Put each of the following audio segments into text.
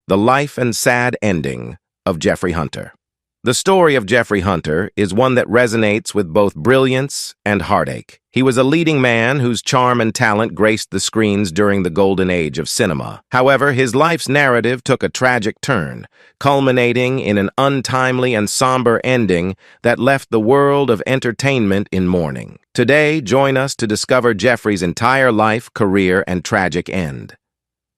The life and sad ending of Jeffrey Hunter. The story of Jeffrey Hunter is one that resonates with both brilliance and heartache. He was a leading man whose charm and talent graced the screens during the golden age of cinema. However, his life's narrative took a tragic turn, culminating in an untimely and somber ending that left the world of entertainment in mourning. Today, join us to discover Jeffrey's entire life, career, and tragic end.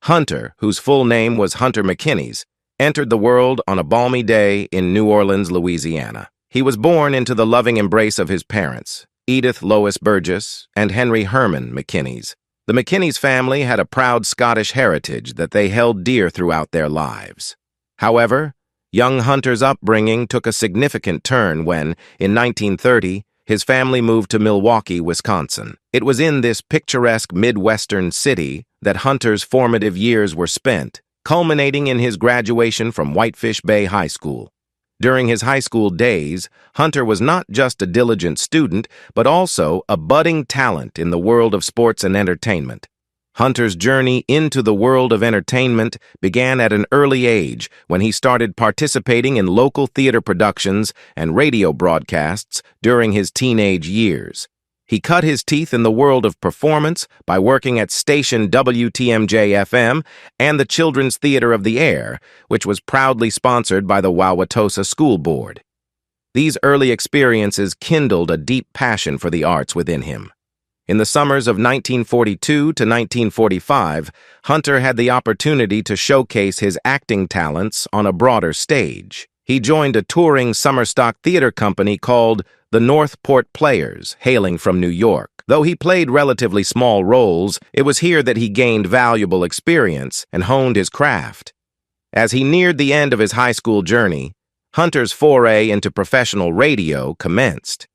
Hunter, whose full name was Hunter McKinney, entered the world on a balmy day in New Orleans, Louisiana. He was born into the loving embrace of his parents, Edith Lois Burgess and Henry Herman McKinney. The McKinney family had a proud Scottish heritage that they held dear throughout their lives. However, young Hunter's upbringing took a significant turn when, in 1930, his family moved to Milwaukee, Wisconsin. It was in this picturesque Midwestern city that Hunter's formative years were spent, culminating in his graduation from Whitefish Bay High School. During his high school days, Hunter was not just a diligent student, but also a budding talent in the world of sports and entertainment. Hunter's journey into the world of entertainment began at an early age when he started participating in local theater productions and radio broadcasts during his teenage years. He cut his teeth in the world of performance by working at station WTMJ-FM and the Children's Theater of the Air, which was proudly sponsored by the Wauwatosa School Board. These early experiences kindled a deep passion for the arts within him. In the summers of 1942 to 1945, Hunter had the opportunity to showcase his acting talents on a broader stage. He joined a touring summer stock theater company called the Northport Players, hailing from New York. Though he played relatively small roles, it was here that he gained valuable experience and honed his craft. As he neared the end of his high school journey, Hunter's foray into professional radio commenced.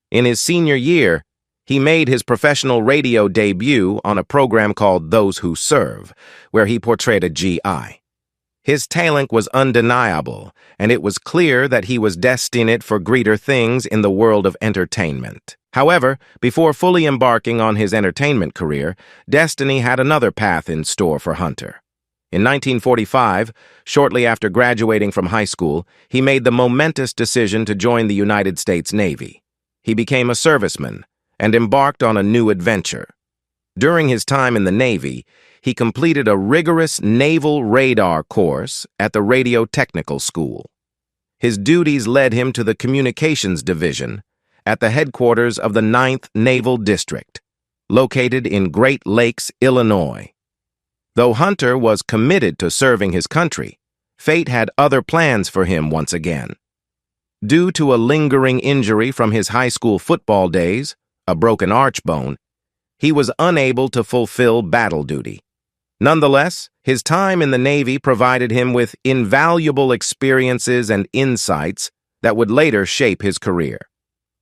In his senior year, he made his professional radio debut on a program called Those Who Serve, where he portrayed a GI. His talent was undeniable, and it was clear that he was destined for greater things in the world of entertainment. However, before fully embarking on his entertainment career, destiny had another path in store for Hunter. In 1945, shortly after graduating from high school, he made the momentous decision to join the United States Navy. He became a serviceman and embarked on a new adventure. During his time in the Navy, he completed a rigorous naval radar course at the Radio Technical School. His duties led him to the Communications Division at the headquarters of the 9th Naval District, located in Great Lakes, Illinois. Though Hunter was committed to serving his country, fate had other plans for him once again. Due to a lingering injury from his high school football days, a broken arch bone, he was unable to fulfill battle duty. Nonetheless, his time in the Navy provided him with invaluable experiences and insights that would later shape his career.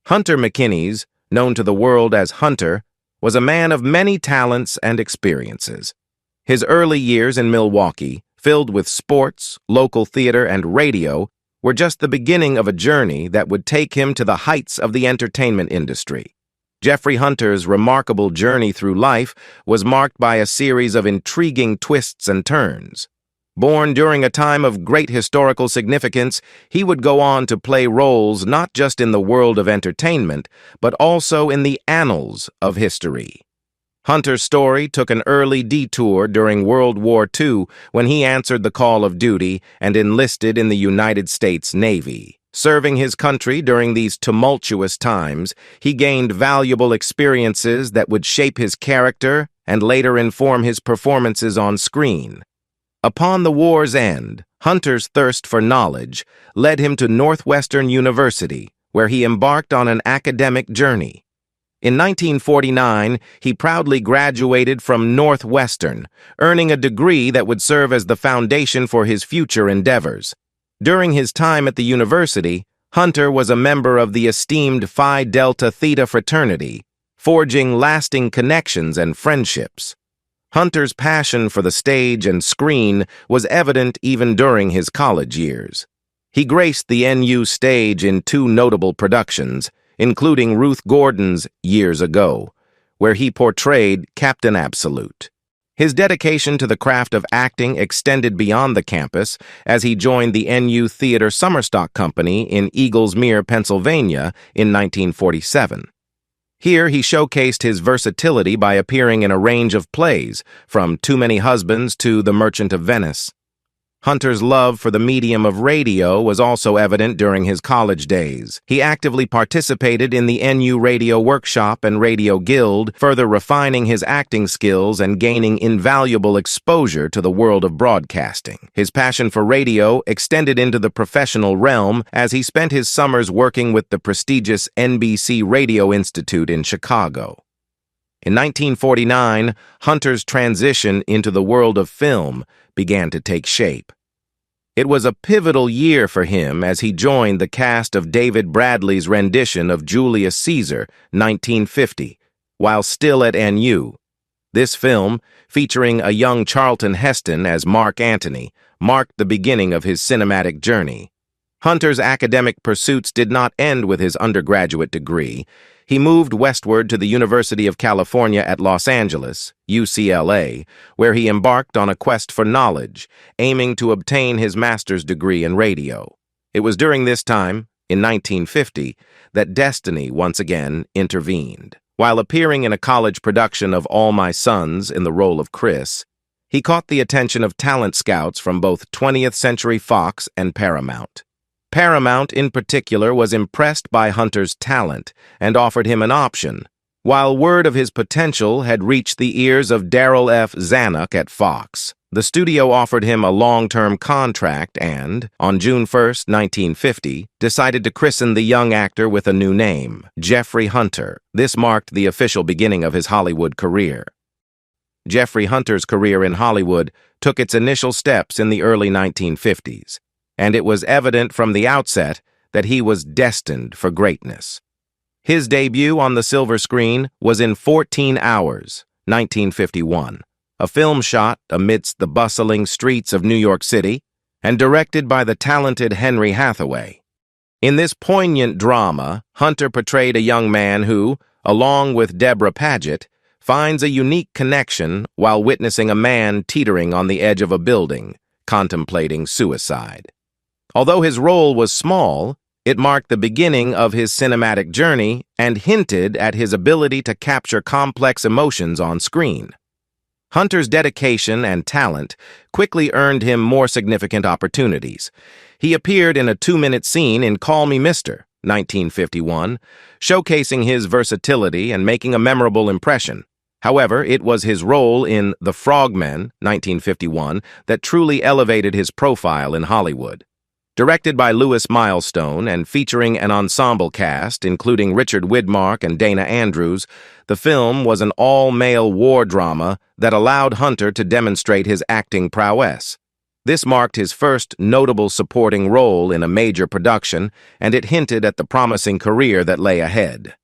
Hunter McKinney, known to the world as Hunter, was a man of many talents and experiences. His early years in Milwaukee, filled with sports, local theater, and radio, were just the beginning of a journey that would take him to the heights of the entertainment industry. Jeffrey Hunter's remarkable journey through life was marked by a series of intriguing twists and turns. Born during a time of great historical significance, he would go on to play roles not just in the world of entertainment, but also in the annals of history. Hunter's story took an early detour during World War II when he answered the call of duty and enlisted in the United States Navy. Serving his country during these tumultuous times, he gained valuable experiences that would shape his character and later inform his performances on screen. Upon the war's end, Hunter's thirst for knowledge led him to Northwestern University, where he embarked on an academic journey. In 1949, he proudly graduated from Northwestern, earning a degree that would serve as the foundation for his future endeavors. During his time at the university, Hunter was a member of the esteemed Phi Delta Theta fraternity, forging lasting connections and friendships. Hunter's passion for the stage and screen was evident even during his college years. He graced the NU stage in 2 notable productions, including Ruth Gordon's Years Ago, where he portrayed Captain Absolute. His dedication to the craft of acting extended beyond the campus as he joined the NU Theater Summer Stock Company in Eagles Mere, Pennsylvania in 1947. Here he showcased his versatility by appearing in a range of plays, from Too Many Husbands to The Merchant of Venice. Hunter's love for the medium of radio was also evident during his college days. He actively participated in the NU Radio Workshop and Radio Guild, further refining his acting skills and gaining invaluable exposure to the world of broadcasting. His passion for radio extended into the professional realm as he spent his summers working with the prestigious NBC Radio Institute in Chicago. In 1949, Hunter's transition into the world of film began to take shape. It was a pivotal year for him as he joined the cast of David Bradley's rendition of Julius Caesar, 1950, while still at NU. This film, featuring a young Charlton Heston as Mark Antony, marked the beginning of his cinematic journey. Hunter's academic pursuits did not end with his undergraduate degree. He moved westward to the University of California at Los Angeles, UCLA, where he embarked on a quest for knowledge, aiming to obtain his master's degree in radio. It was during this time, in 1950, that destiny once again intervened. While appearing in a college production of All My Sons in the role of Chris, he caught the attention of talent scouts from both 20th Century Fox and Paramount. Paramount, in particular, was impressed by Hunter's talent and offered him an option, while word of his potential had reached the ears of Darryl F. Zanuck at Fox. The studio offered him a long-term contract and, on June 1, 1950, decided to christen the young actor with a new name, Jeffrey Hunter. This marked the official beginning of his Hollywood career. Jeffrey Hunter's career in Hollywood took its initial steps in the early 1950s. And it was evident from the outset that he was destined for greatness. His debut on the silver screen was in 14 Hours, 1951, a film shot amidst the bustling streets of New York City and directed by the talented Henry Hathaway. In this poignant drama, Hunter portrayed a young man who, along with Deborah Paget, finds a unique connection while witnessing a man teetering on the edge of a building, contemplating suicide. Although his role was small, it marked the beginning of his cinematic journey and hinted at his ability to capture complex emotions on screen. Hunter's dedication and talent quickly earned him more significant opportunities. He appeared in a 2-minute scene in Call Me Mr., 1951, showcasing his versatility and making a memorable impression. However, it was his role in The Frogmen, 1951, that truly elevated his profile in Hollywood. Directed by Louis Milestone and featuring an ensemble cast, including Richard Widmark and Dana Andrews, the film was an all-male war drama that allowed Hunter to demonstrate his acting prowess. This marked his first notable supporting role in a major production, and it hinted at the promising career that lay ahead.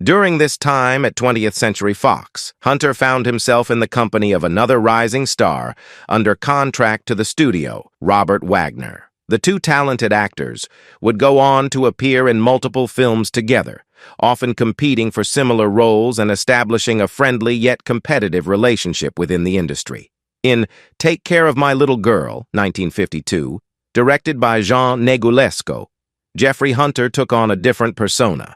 During this time at 20th Century Fox, Hunter found himself in the company of another rising star under contract to the studio, Robert Wagner. The two talented actors would go on to appear in multiple films together, often competing for similar roles and establishing a friendly yet competitive relationship within the industry. In Take Care of My Little Girl, 1952, directed by Jean Negulesco, Jeffrey Hunter took on a different persona.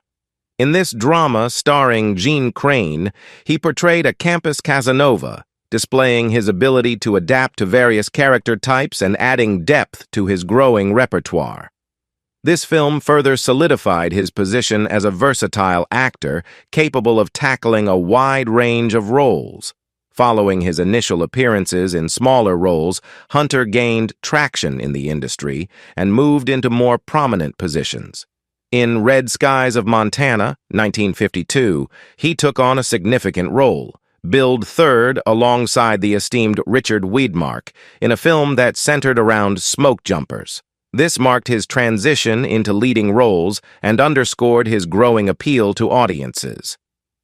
In this drama starring Gene Crane, he portrayed a campus Casanova, displaying his ability to adapt to various character types and adding depth to his growing repertoire. This film further solidified his position as a versatile actor capable of tackling a wide range of roles. Following his initial appearances in smaller roles, Hunter gained traction in the industry and moved into more prominent positions. In Red Skies of Montana, 1952, he took on a significant role, billed third alongside the esteemed Richard Widmark in a film that centered around smoke jumpers. This marked his transition into leading roles and underscored his growing appeal to audiences.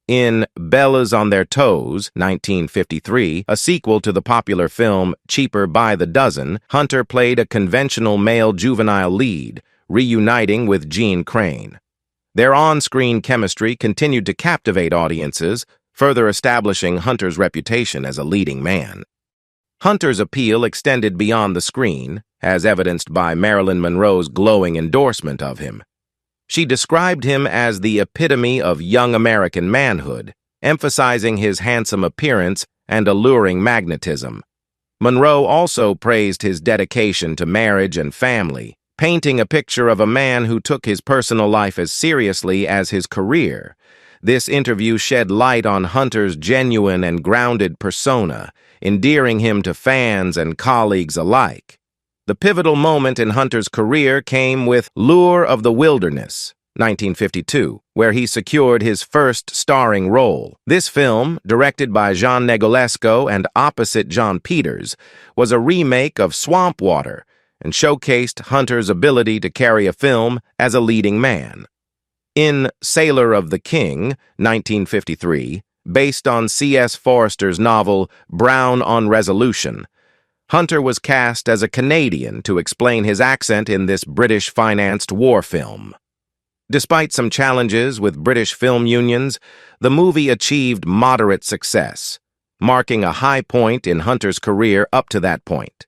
In Bellas on Their Toes, 1953, a sequel to the popular film Cheaper by the Dozen, Hunter played a conventional male juvenile lead, reuniting with Gene Crane. Their on-screen chemistry continued to captivate audiences, further establishing Hunter's reputation as a leading man. Hunter's appeal extended beyond the screen, as evidenced by Marilyn Monroe's glowing endorsement of him. She described him as the epitome of young American manhood, emphasizing his handsome appearance and alluring magnetism. Monroe also praised his dedication to marriage and family, painting a picture of a man who took his personal life as seriously as his career. This interview shed light on Hunter's genuine and grounded persona, endearing him to fans and colleagues alike. The pivotal moment in Hunter's career came with Lure of the Wilderness, 1952, where he secured his first starring role. This film, directed by Jean Negolesco and opposite John Peters, was a remake of Swamp Water and showcased Hunter's ability to carry a film as a leading man. In Sailor of the King, 1953, based on C.S. Forrester's novel Brown on Resolution, Hunter was cast as a Canadian to explain his accent in this British-financed war film. Despite some challenges with British film unions, the movie achieved moderate success, marking a high point in Hunter's career up to that point.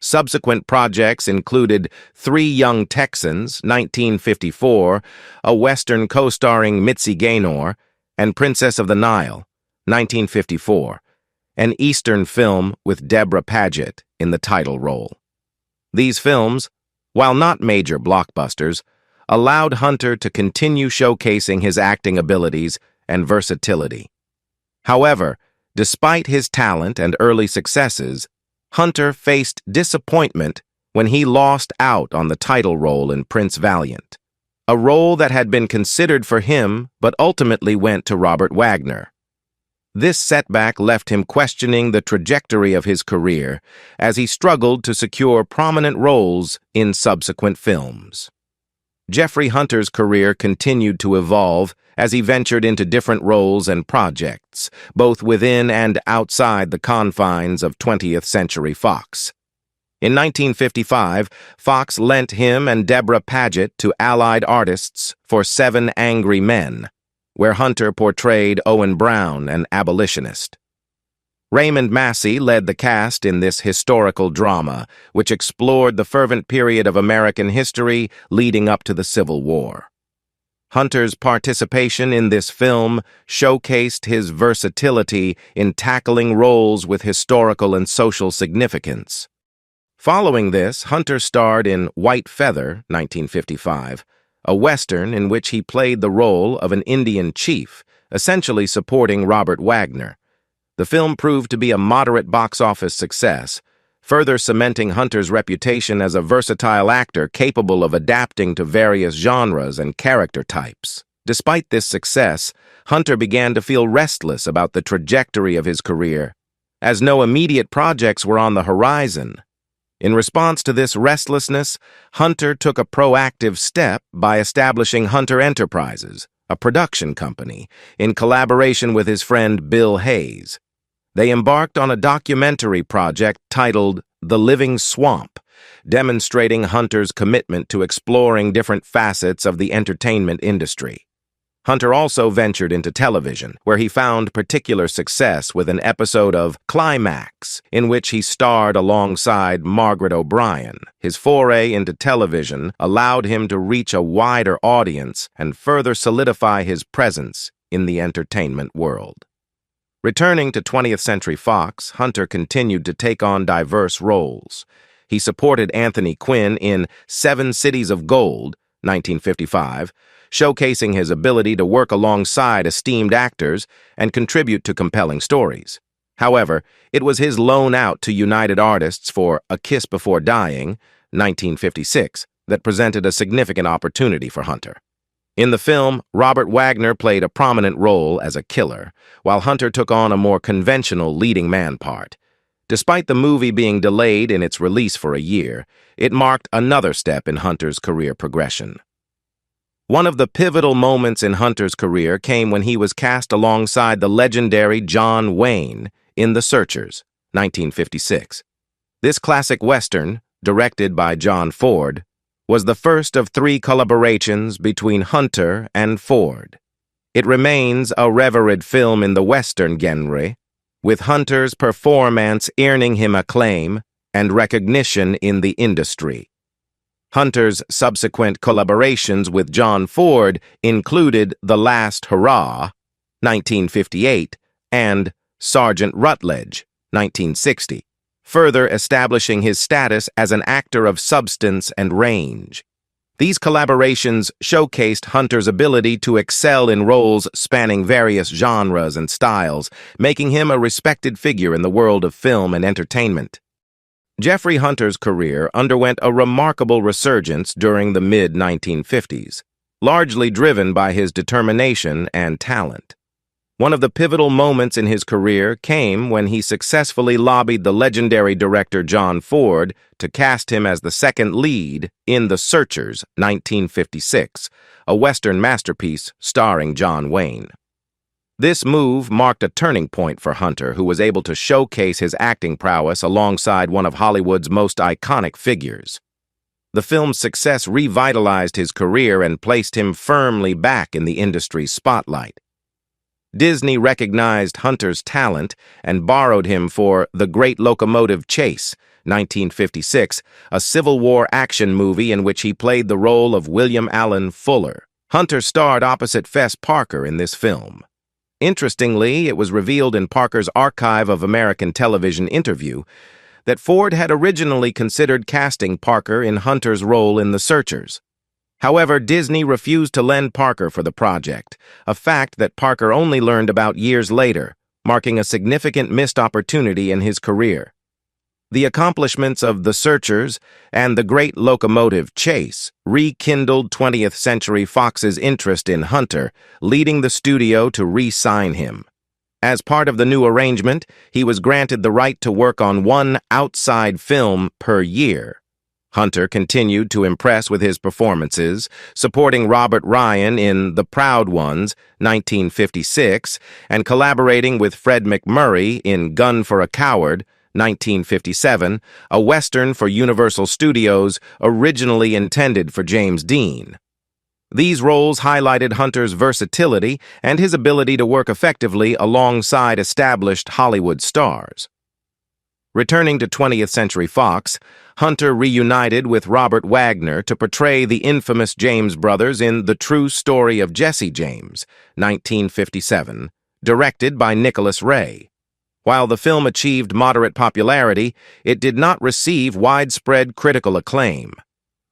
Subsequent projects included Three Young Texans, 1954, a Western co-starring Mitzi Gaynor, and Princess of the Nile, 1954, an Eastern film with Deborah Paget in the title role. These films, while not major blockbusters, allowed Hunter to continue showcasing his acting abilities and versatility. However, despite his talent and early successes, Hunter faced disappointment when he lost out on the title role in Prince Valiant, a role that had been considered for him but ultimately went to Robert Wagner. This setback left him questioning the trajectory of his career as he struggled to secure prominent roles in subsequent films. Jeffrey Hunter's career continued to evolve as he ventured into different roles and projects, both within and outside the confines of 20th Century Fox. In 1955, Fox lent him and Deborah Paget to Allied Artists for 7 Angry Men, where Hunter portrayed Owen Brown, an abolitionist. Raymond Massey led the cast in this historical drama, which explored the fervent period of American history leading up to the Civil War. Hunter's participation in this film showcased his versatility in tackling roles with historical and social significance. Following this, Hunter starred in White Feather, 1955, a Western in which he played the role of an Indian chief, essentially supporting Robert Wagner. The film proved to be a moderate box office success, further cementing Hunter's reputation as a versatile actor capable of adapting to various genres and character types. Despite this success, Hunter began to feel restless about the trajectory of his career, as no immediate projects were on the horizon. In response to this restlessness, Hunter took a proactive step by establishing Hunter Enterprises, a production company, in collaboration with his friend Bill Hayes. They embarked on a documentary project titled The Living Swamp, demonstrating Hunter's commitment to exploring different facets of the entertainment industry. Hunter also ventured into television, where he found particular success with an episode of Climax, in which he starred alongside Margaret O'Brien. His foray into television allowed him to reach a wider audience and further solidify his presence in the entertainment world. Returning to 20th Century Fox, Hunter continued to take on diverse roles. He supported Anthony Quinn in 7 Cities of Gold, 1955, showcasing his ability to work alongside esteemed actors and contribute to compelling stories. However, it was his loan out to United Artists for A Kiss Before Dying, 1956, that presented a significant opportunity for Hunter. In the film, Robert Wagner played a prominent role as a killer, while Hunter took on a more conventional leading man part. Despite the movie being delayed in its release for a year, it marked another step in Hunter's career progression. One of the pivotal moments in Hunter's career came when he was cast alongside the legendary John Wayne in The Searchers, 1956. This classic Western, directed by John Ford, was the first of 3 collaborations between Hunter and Ford. It remains a revered film in the Western genre, with Hunter's performance earning him acclaim and recognition in the industry. Hunter's subsequent collaborations with John Ford included The Last Hurrah, 1958, and Sergeant Rutledge, 1960, further establishing his status as an actor of substance and range. These collaborations showcased Hunter's ability to excel in roles spanning various genres and styles, making him a respected figure in the world of film and entertainment. Jeffrey Hunter's career underwent a remarkable resurgence during the mid-1950s, largely driven by his determination and talent. One of the pivotal moments in his career came when he successfully lobbied the legendary director John Ford to cast him as the second lead in The Searchers, 1956, a Western masterpiece starring John Wayne. This move marked a turning point for Hunter, who was able to showcase his acting prowess alongside one of Hollywood's most iconic figures. The film's success revitalized his career and placed him firmly back in the industry's spotlight. Disney recognized Hunter's talent and borrowed him for The Great Locomotive Chase, 1956, a Civil War action movie in which he played the role of William Allen Fuller. Hunter starred opposite Fess Parker in this film. Interestingly, it was revealed in Parker's Archive of American Television interview that Ford had originally considered casting Parker in Hunter's role in The Searchers. However, Disney refused to lend Parker for the project, a fact that Parker only learned about years later, marking a significant missed opportunity in his career. The accomplishments of The Searchers and The Great Locomotive Chase rekindled 20th Century Fox's interest in Hunter, leading the studio to re-sign him. As part of the new arrangement, he was granted the right to work on one outside film per year. Hunter continued to impress with his performances, supporting Robert Ryan in The Proud Ones, 1956, and collaborating with Fred MacMurray in Gun for a Coward, 1957, a Western for Universal Studios originally intended for James Dean. These roles highlighted Hunter's versatility and his ability to work effectively alongside established Hollywood stars. Returning to 20th Century Fox, Hunter reunited with Robert Wagner to portray the infamous James brothers in The True Story of Jesse James, 1957, directed by Nicholas Ray. While the film achieved moderate popularity, it did not receive widespread critical acclaim.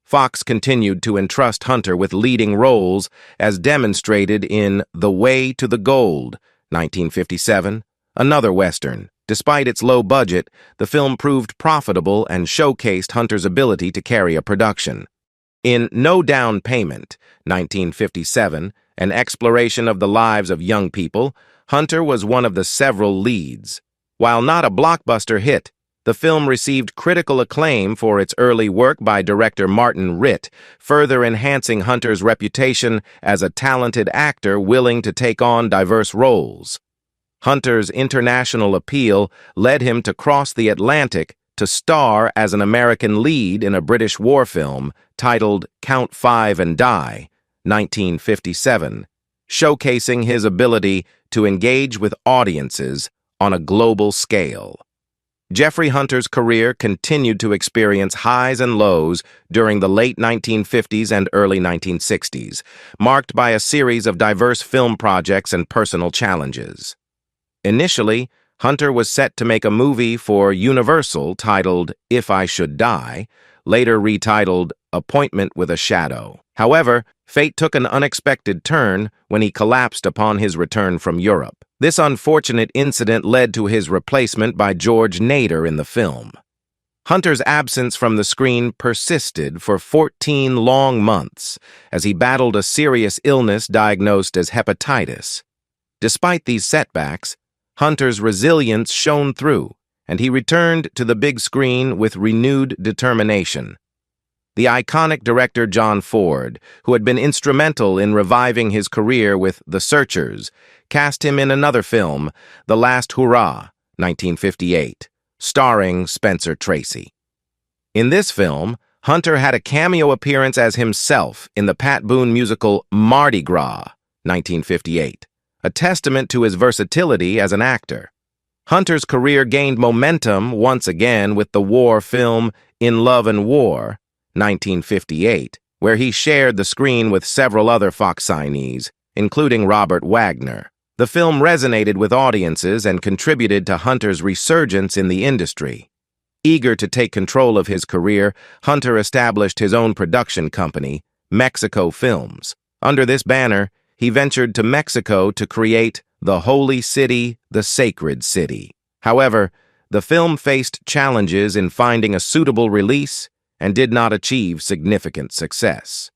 Fox continued to entrust Hunter with leading roles, as demonstrated in The Way to the Gold, 1957, another Western. Despite its low budget, the film proved profitable and showcased Hunter's ability to carry a production. In No Down Payment, 1957, an exploration of the lives of young people, Hunter was one of the several leads. While not a blockbuster hit, the film received critical acclaim for its early work by director Martin Ritt, further enhancing Hunter's reputation as a talented actor willing to take on diverse roles. Hunter's international appeal led him to cross the Atlantic to star as an American lead in a British war film titled Count Five and Die, 1957, showcasing his ability to engage with audiences on a global scale. Jeffrey Hunter's career continued to experience highs and lows during the late 1950s and early 1960s, marked by a series of diverse film projects and personal challenges. Initially, Hunter was set to make a movie for Universal titled If I Should Die, later retitled Appointment with a Shadow. However, fate took an unexpected turn when he collapsed upon his return from Europe. This unfortunate incident led to his replacement by George Nader in the film. Hunter's absence from the screen persisted for 14 long months as he battled a serious illness diagnosed as hepatitis. Despite these setbacks, Hunter's resilience shone through, and he returned to the big screen with renewed determination. The iconic director John Ford, who had been instrumental in reviving his career with The Searchers, cast him in another film, The Last Hurrah, 1958, starring Spencer Tracy. In this film, Hunter had a cameo appearance as himself in the Pat Boone musical Mardi Gras, 1958, a testament to his versatility as an actor. Hunter's career gained momentum once again with the war film In Love and War, 1958, where he shared the screen with several other Fox signees, including Robert Wagner. The film resonated with audiences and contributed to Hunter's resurgence in the industry. Eager to take control of his career, Hunter established his own production company, Mexico Films. Under this banner, he ventured to Mexico to create The Holy City, the Sacred City. However, the film faced challenges in finding a suitable release and did not achieve significant success.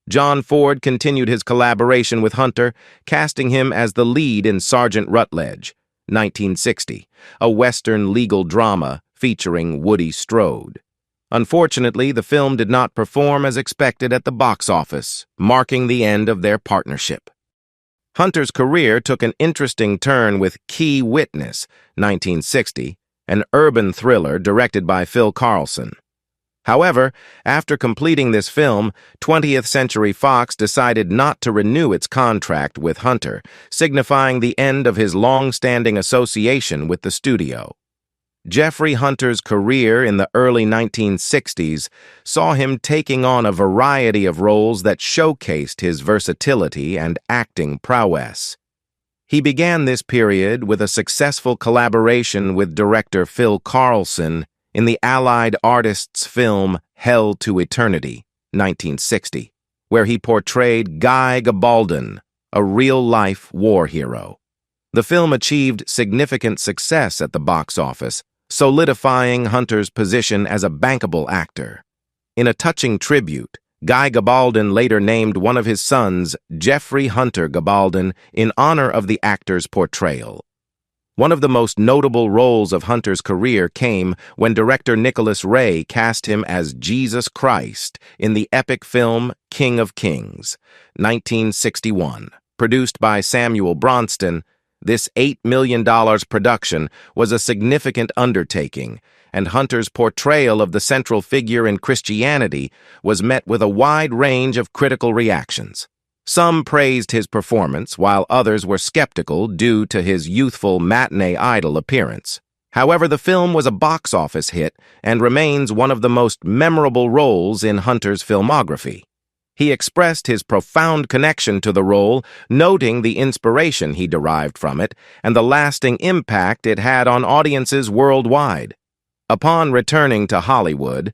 John Ford continued his collaboration with Hunter, casting him as the lead in Sergeant Rutledge, 1960, a Western legal drama featuring Woody Strode. Unfortunately, the film did not perform as expected at the box office, marking the end of their partnership. Hunter's career took an interesting turn with Key Witness, 1960, an urban thriller directed by Phil Carlson. However, after completing this film, 20th Century Fox decided not to renew its contract with Hunter, signifying the end of his long-standing association with the studio. Jeffrey Hunter's career in the early 1960s saw him taking on a variety of roles that showcased his versatility and acting prowess. He began this period with a successful collaboration with director Phil Carlson in the Allied Artists' film Hell to Eternity, 1960, where he portrayed Guy Gabaldon, a real-life war hero. The film achieved significant success at the box office, solidifying Hunter's position as a bankable actor. In a touching tribute, Guy Gabaldon later named one of his sons Jeffrey Hunter Gabaldon in honor of the actor's portrayal. One of the most notable roles of Hunter's career came when director Nicholas Ray cast him as Jesus Christ in the epic film King of Kings, 1961. Produced by Samuel Bronston, this $8 million production was a significant undertaking, and Hunter's portrayal of the central figure in Christianity was met with a wide range of critical reactions. Some praised his performance, while others were skeptical due to his youthful matinee idol appearance. However, the film was a box office hit and remains one of the most memorable roles in Hunter's filmography. He expressed his profound connection to the role, noting the inspiration he derived from it and the lasting impact it had on audiences worldwide. Upon returning to Hollywood,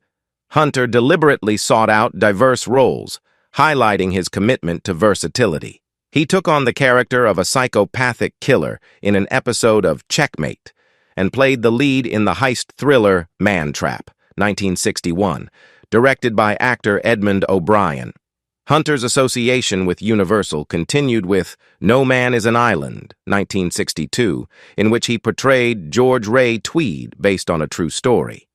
Hunter deliberately sought out diverse roles, highlighting his commitment to versatility. He took on the character of a psychopathic killer in an episode of Checkmate and played the lead in the heist thriller Man Trap, 1961, directed by actor Edmund O'Brien. Hunter's association with Universal continued with No Man is an Island, 1962, in which he portrayed George Ray Tweed based on a true story.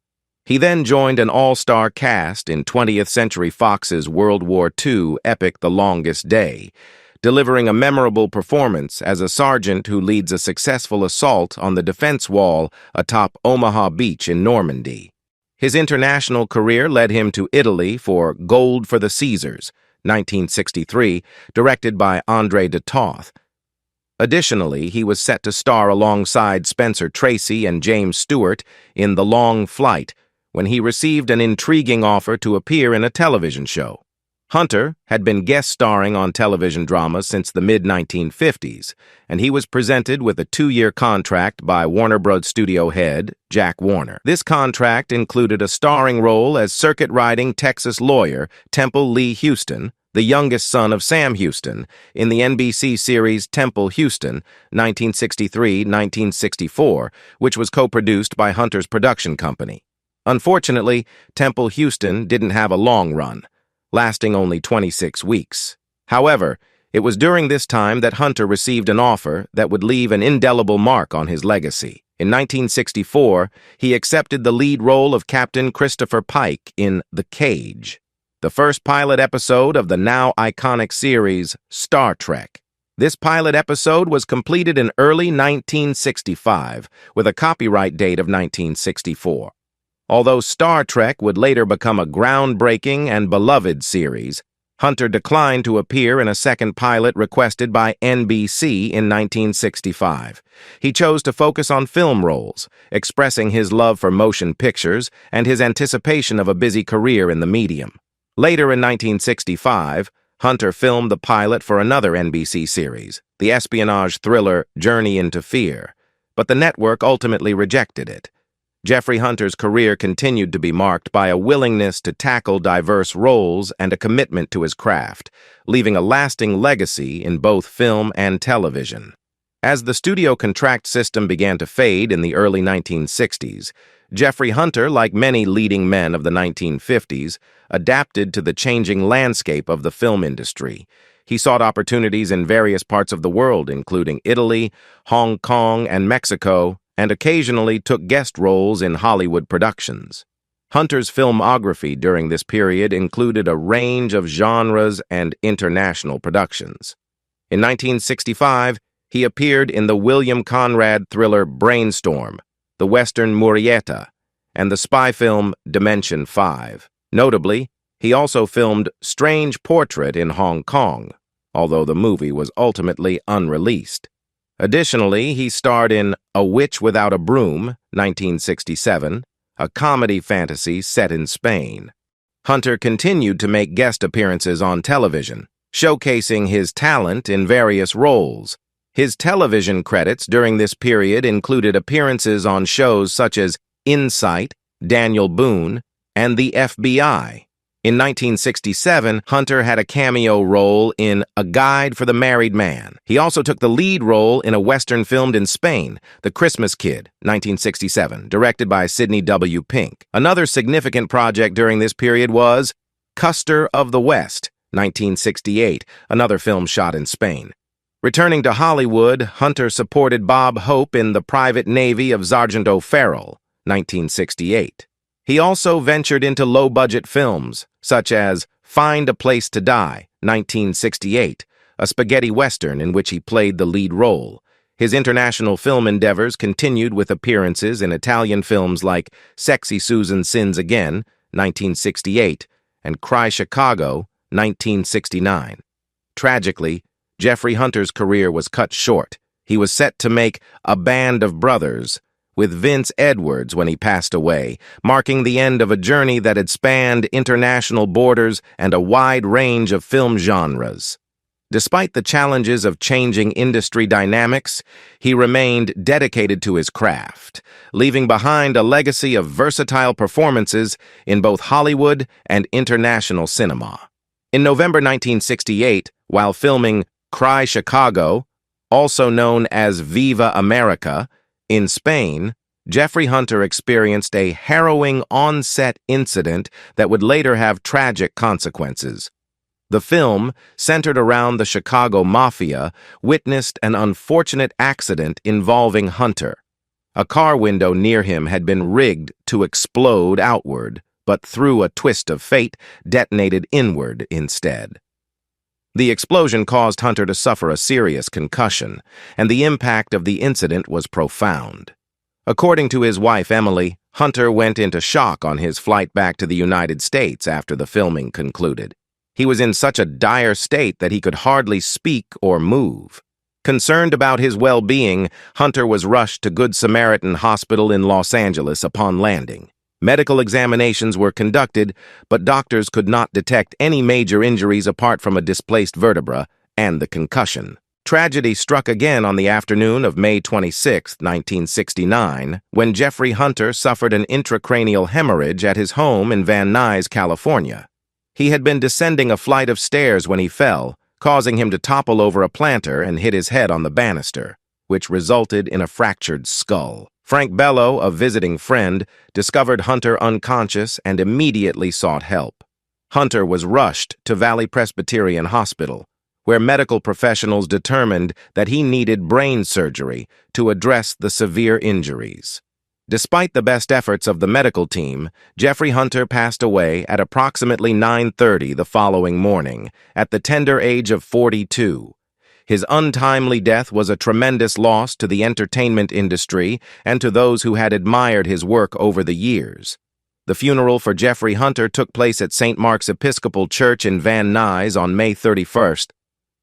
He then joined an all-star cast in 20th Century Fox's World War II epic The Longest Day, delivering a memorable performance as a sergeant who leads a successful assault on the defense wall atop Omaha Beach in Normandy. His international career led him to Italy for Gold for the Caesars, 1963, directed by André de Toth. Additionally, he was set to star alongside Spencer Tracy and James Stewart in The Long Flight, when he received an intriguing offer to appear in a television show. Hunter had been guest starring on television dramas since the mid-1950s, and he was presented with a 2-year contract by Warner Bros. Studio head Jack Warner. This contract included a starring role as circuit-riding Texas lawyer Temple Lee Houston, the youngest son of Sam Houston, in the NBC series Temple Houston, 1963-1964, which was co-produced by Hunter's production company. Unfortunately, Temple Houston didn't have a long run, lasting only 26 weeks. However, it was during this time that Hunter received an offer that would leave an indelible mark on his legacy. In 1964, he accepted the lead role of Captain Christopher Pike in The Cage, the first pilot episode of the now iconic series Star Trek. This pilot episode was completed in early 1965, with a copyright date of 1964. Although Star Trek would later become a groundbreaking and beloved series, Hunter declined to appear in a second pilot requested by NBC in 1965. He chose to focus on film roles, expressing his love for motion pictures and his anticipation of a busy career in the medium. Later in 1965, Hunter filmed the pilot for another NBC series, the espionage thriller Journey into Fear, but the network ultimately rejected it. Jeffrey Hunter's career continued to be marked by a willingness to tackle diverse roles and a commitment to his craft, leaving a lasting legacy in both film and television. As the studio contract system began to fade in the early 1960s, Jeffrey Hunter, like many leading men of the 1950s, adapted to the changing landscape of the film industry. He sought opportunities in various parts of the world, including Italy, Hong Kong, and Mexico, and occasionally took guest roles in Hollywood productions. Hunter's filmography during this period included a range of genres and international productions. In 1965, he appeared in the William Conrad thriller Brainstorm, the Western Murrieta, and the spy film Dimension 5. Notably, he also filmed Strange Portrait in Hong Kong, although the movie was ultimately unreleased. Additionally, he starred in A Witch Without a Broom, 1967, a comedy fantasy set in Spain. Hunter continued to make guest appearances on television, showcasing his talent in various roles. His television credits during this period included appearances on shows such as Insight, Daniel Boone, and The FBI. In 1967, Hunter had a cameo role in A Guide for the Married Man. He also took the lead role in a Western filmed in Spain, The Christmas Kid, 1967, directed by Sidney W. Pink. Another significant project during this period was Custer of the West, 1968, another film shot in Spain. Returning to Hollywood, Hunter supported Bob Hope in The Private Navy of Sergeant O'Farrell, 1968. He also ventured into low-budget films, such as Find a Place to Die, 1968, a spaghetti western in which he played the lead role. His international film endeavors continued with appearances in Italian films like Sexy Susan Sins Again, 1968, and Cry Chicago, 1969. Tragically, Jeffrey Hunter's career was cut short. He was set to make A Band of Brothers with Vince Edwards when he passed away, marking the end of a journey that had spanned international borders and a wide range of film genres. Despite the challenges of changing industry dynamics, he remained dedicated to his craft, leaving behind a legacy of versatile performances in both Hollywood and international cinema. In November 1968, while filming Cry Chicago, also known as Viva America, in Spain, Jeffrey Hunter experienced a harrowing on-set incident that would later have tragic consequences. The film, centered around the Chicago Mafia, witnessed an unfortunate accident involving Hunter. A car window near him had been rigged to explode outward, but through a twist of fate, detonated inward instead. The explosion caused Hunter to suffer a serious concussion, and the impact of the incident was profound. According to his wife, Emily, Hunter went into shock on his flight back to the United States after the filming concluded. He was in such a dire state that he could hardly speak or move. Concerned about his well-being, Hunter was rushed to Good Samaritan Hospital in Los Angeles upon landing. Medical examinations were conducted, but doctors could not detect any major injuries apart from a displaced vertebra and the concussion. Tragedy struck again on the afternoon of May 26, 1969, when Jeffrey Hunter suffered an intracranial hemorrhage at his home in Van Nuys, California. He had been descending a flight of stairs when he fell, causing him to topple over a planter and hit his head on the banister, which resulted in a fractured skull. Frank Bello, a visiting friend, discovered Hunter unconscious and immediately sought help. Hunter was rushed to Valley Presbyterian Hospital, where medical professionals determined that he needed brain surgery to address the severe injuries. Despite the best efforts of the medical team, Jeffrey Hunter passed away at approximately 9:30 the following morning, at the tender age of 42. His untimely death was a tremendous loss to the entertainment industry and to those who had admired his work over the years. The funeral for Jeffrey Hunter took place at St. Mark's Episcopal Church in Van Nuys on May 31st.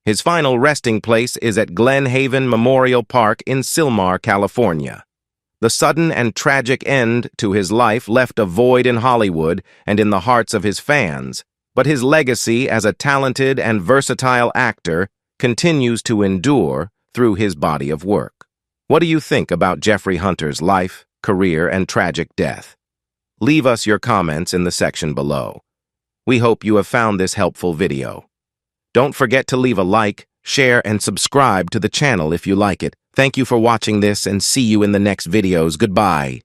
His final resting place is at Glen Haven Memorial Park in Sylmar, California. The sudden and tragic end to his life left a void in Hollywood and in the hearts of his fans, but his legacy as a talented and versatile actor continues to endure through his body of work. What do you think about Jeffrey Hunter's life, career, and tragic death? Leave us your comments in the section below. We hope you have found this helpful video. Don't forget to leave a like, share, and subscribe to the channel if you like it. Thank you for watching this and see you in the next videos. Goodbye.